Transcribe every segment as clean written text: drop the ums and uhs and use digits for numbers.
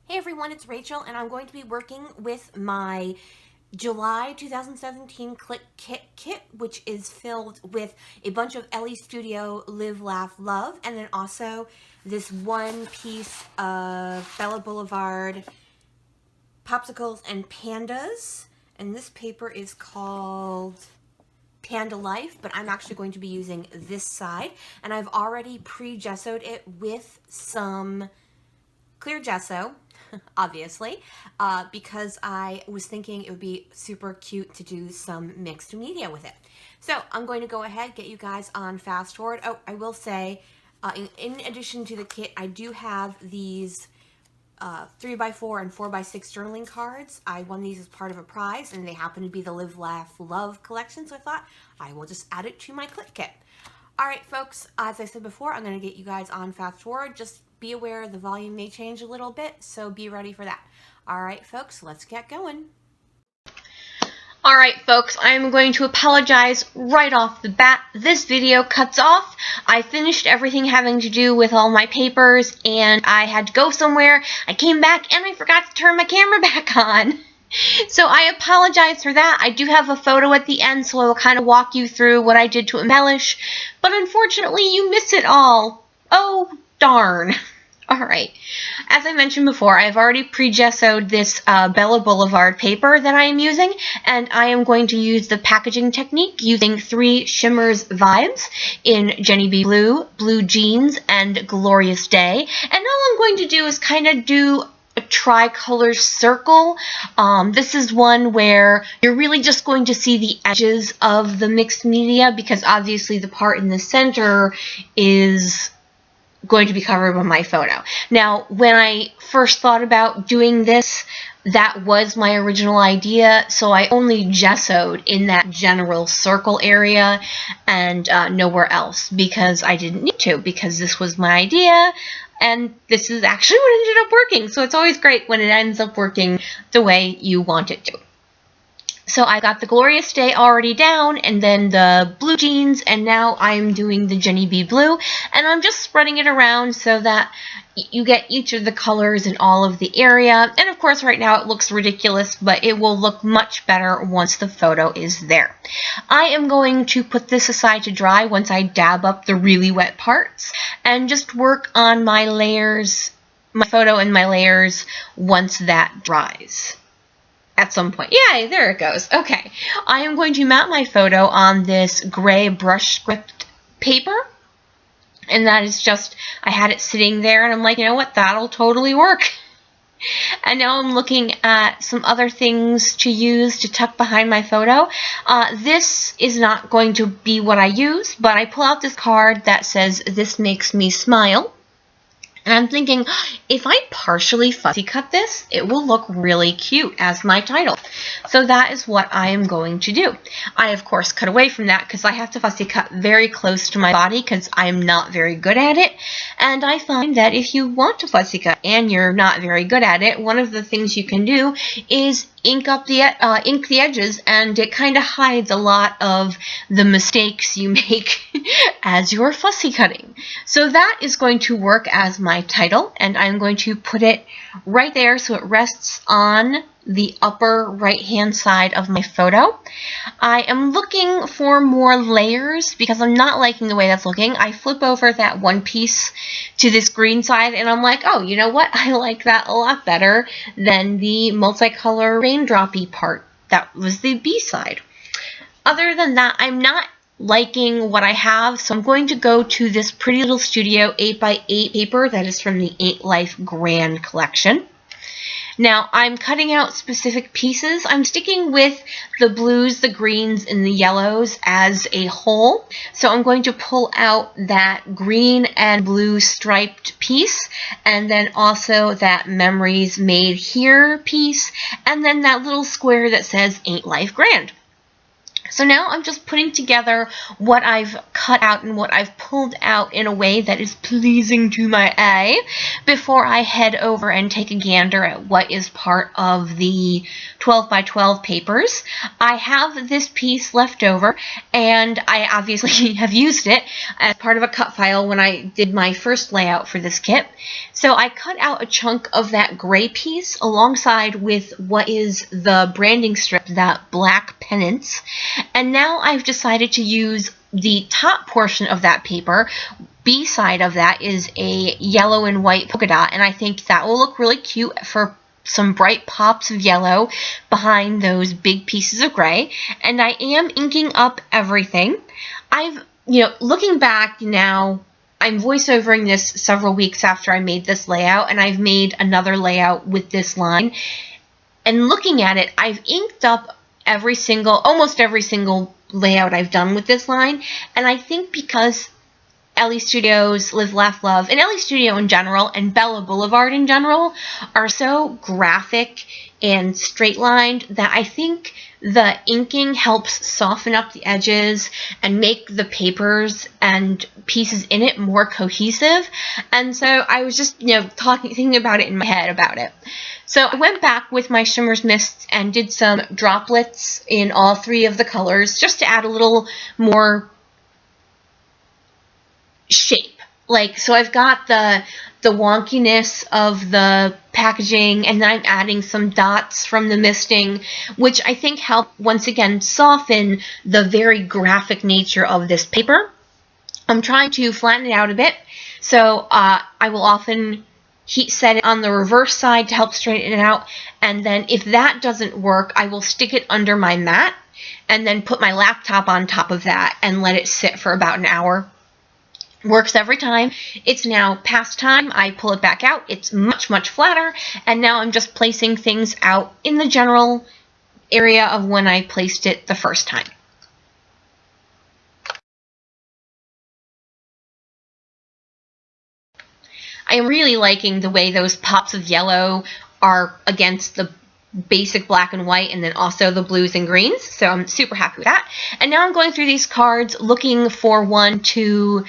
Hey everyone, it's Rachel, and I'm going to be working with my July 2017 Clique Kit, which is filled with a bunch of Elle Studio Live, Laugh, Love, and then also this one piece of Bella Boulevard popsicles and pandas. And this paper is called Panda Life, but I'm actually going to be using this side, and I've already pre-gessoed it with some clear gesso, obviously, because I was thinking it would be super cute to do some mixed media with it. So I'm going to go ahead, get you guys on fast forward. Oh, I will say, in addition to the kit, I do have these 3x4 and 4x6 journaling cards. I won these as part of a prize, and they happen to be the Live, Laugh, Love collection, so I thought I will just add it to my Clique Kit. All right, folks, as I said before, I'm going to get you guys on fast forward. Just be aware the volume may change a little bit, so be ready for that. All right, folks, let's get going. All right, folks, I'm going to apologize right off the bat. This video cuts off. I finished everything having to do with all my papers, and I had to go somewhere. I came back, and I forgot to turn my camera back on. So I apologize for that. I do have a photo at the end, so I will kind of walk you through what I did to embellish. But unfortunately, you miss it all. Oh, darn. All right. As I mentioned before, I've already pre-gessoed this Bella Boulevard paper that I am using, and I am going to use the packaging technique using 3 Shimmers Vibes in Jenny B. Blue, Blue Jeans, and Glorious Day. And all I'm going to do is kind of do a tricolor circle. This is one where you're really just going to see the edges of the mixed media, because obviously the part in the center is going to be covered by my photo. Now, when I first thought about doing this, that was my original idea, so I only gessoed in that general circle area and nowhere else, because I didn't need to, because this was my idea, and this is actually what ended up working. So it's always great when it ends up working the way you want it to. So I got the Glorious Day already down, and then the Blue Jeans, and now I'm doing the Jenny B. Blue, and I'm just spreading it around so that you get each of the colors in all of the area. And of course right now it looks ridiculous, but it will look much better once the photo is there. I am going to put this aside to dry once I dab up the really wet parts, and just work on my layers, my photo and my layers once that dries. At some point. Yay, there it goes. Okay, I am going to mount my photo on this gray brush script paper, and that is just, I had it sitting there, and I'm like, you know what, that'll totally work. And now I'm looking at some other things to use to tuck behind my photo. This is not going to be what I use, but I pull out this card that says, "This makes me smile." And I'm thinking, if I partially fussy cut this, it will look really cute as my title. So that is what I am going to do. I, of course, cut away from that because I have to fussy cut very close to my body because I'm not very good at it. And I find that if you want to fussy cut and you're not very good at it, one of the things you can do is ink the edges, and it kind of hides a lot of the mistakes you make as you're fussy cutting. So that is going to work as my title, and I'm going to put it right there so it rests on the upper right hand side of my photo. I am looking for more layers because I'm not liking the way that's looking. I flip over that one piece to this green side, and I'm like, oh, you know what? I like that a lot better than the multicolor raindroppy part. That was the B side. Other than that, I'm not liking what I have, so I'm going to go to this Pretty Little Studio 8x8 paper that is from the 8 Life Grand collection. Now, I'm cutting out specific pieces. I'm sticking with the blues, the greens, and the yellows as a whole. So I'm going to pull out that green and blue striped piece, and then also that Memories Made Here piece, and then that little square that says 8 Life Grand. So now I'm just putting together what I've cut out and what I've pulled out in a way that is pleasing to my eye before I head over and take a gander at what is part of the 12 by 12 papers. I have this piece left over, and I obviously have used it as part of a cut file when I did my first layout for this kit. So I cut out a chunk of that gray piece alongside with what is the branding strip, that black pennants. And now I've decided to use the top portion of that paper. B side of that is a yellow and white polka dot, and I think that will look really cute for some bright pops of yellow behind those big pieces of gray. And I am inking up everything. Looking back now, I'm voiceovering this several weeks after I made this layout, and I've made another layout with this line. And looking at it, I've inked up almost every single layout I've done with this line, and I think because Elle Studios, Live, Laugh, Love, and Elle Studio in general, and Bella Boulevard in general, are so graphic and straight-lined that I think the inking helps soften up the edges and make the papers and pieces in it more cohesive. And so I was just, thinking about it in my head about it. So I went back with my Shimmer's Mists and did some droplets in all three of the colors just to add a little more shape. So I've got the wonkiness of the packaging, and then I'm adding some dots from the misting, which I think help once again soften the very graphic nature of this paper. I'm trying to flatten it out a bit, so I will often heat set it on the reverse side to help straighten it out, and then if that doesn't work, I will stick it under my mat and then put my laptop on top of that and let it sit for about an hour. Works every time. It's now past time. I pull it back out. It's much, much flatter, and now I'm just placing things out in the general area of when I placed it the first time. I am really liking the way those pops of yellow are against the basic black and white, and then also the blues and greens, so I'm super happy with that. And now I'm going through these cards looking for one to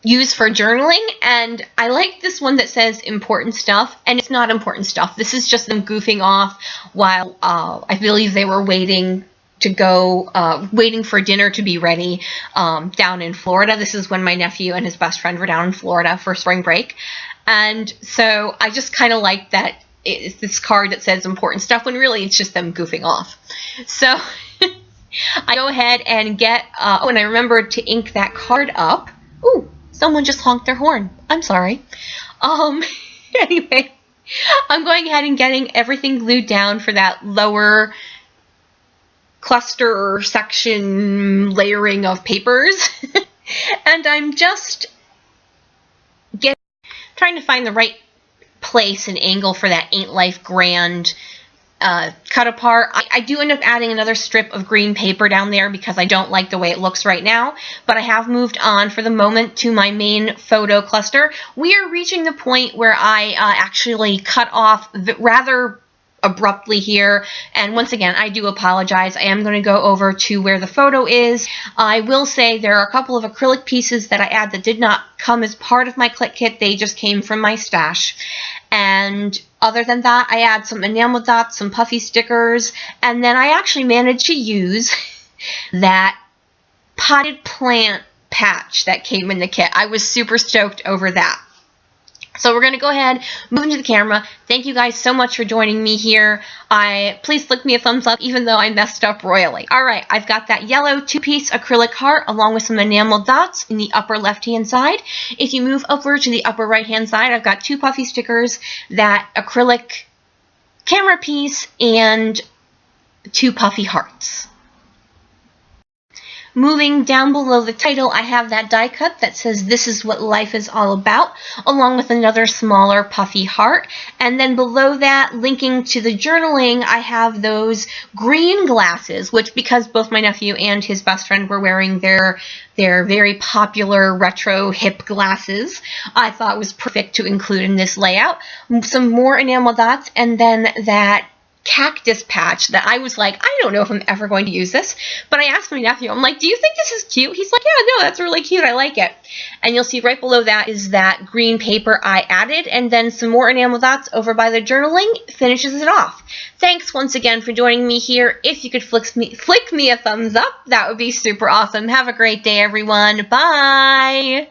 use for journaling, and I like this one that says important stuff, and it's not important stuff. This is just them goofing off while I believe they were waiting for dinner to be ready down in Florida. This is when my nephew and his best friend were down in Florida for spring break. And so I just kind of like that it's this card that says important stuff when really it's just them goofing off. So I go ahead and get, and I remembered to ink that card up. Ooh, someone just honked their horn. I'm sorry. Anyway, I'm going ahead and getting everything glued down for that lower cluster section layering of papers. And I'm just trying to find the right place and angle for that Ain't Life Grand cut apart. I do end up adding another strip of green paper down there because I don't like the way it looks right now, but I have moved on for the moment to my main photo cluster. We are reaching the point where I actually cut off rather abruptly here, and once again I do apologize. I am going to go over to where the photo is. I will say there are a couple of acrylic pieces that I add that did not come as part of my Clique Kit. They just came from my stash. And other than that, I add some enamel dots, some puffy stickers, and then I actually managed to use that potted plant patch that came in the kit. I was super stoked over that. So we're going to go ahead, move into the camera. Thank you guys so much for joining me here. Please flick me a thumbs up even though I messed up royally. Alright, I've got that yellow 2-piece acrylic heart along with some enamel dots in the upper left-hand side. If you move upward to the upper right-hand side, I've got 2 puffy stickers, that acrylic camera piece, and 2 puffy hearts. Moving down below the title, I have that die cut that says "This is what life is all about," along with another smaller puffy heart. And then below that, linking to the journaling, I have those green glasses, which, because both my nephew and his best friend were wearing their very popular retro hip glasses, I thought was perfect to include in this layout. Some more enamel dots, and then that cactus patch that I was like, I don't know if I'm ever going to use this, but I asked my nephew, I'm like, do you think this is cute? He's like, yeah, no, that's really cute. I like it. And you'll see right below that is that green paper I added, and then some more enamel dots over by the journaling finishes it off. Thanks once again for joining me here. If you could flick me a thumbs up, that would be super awesome. Have a great day, everyone. Bye!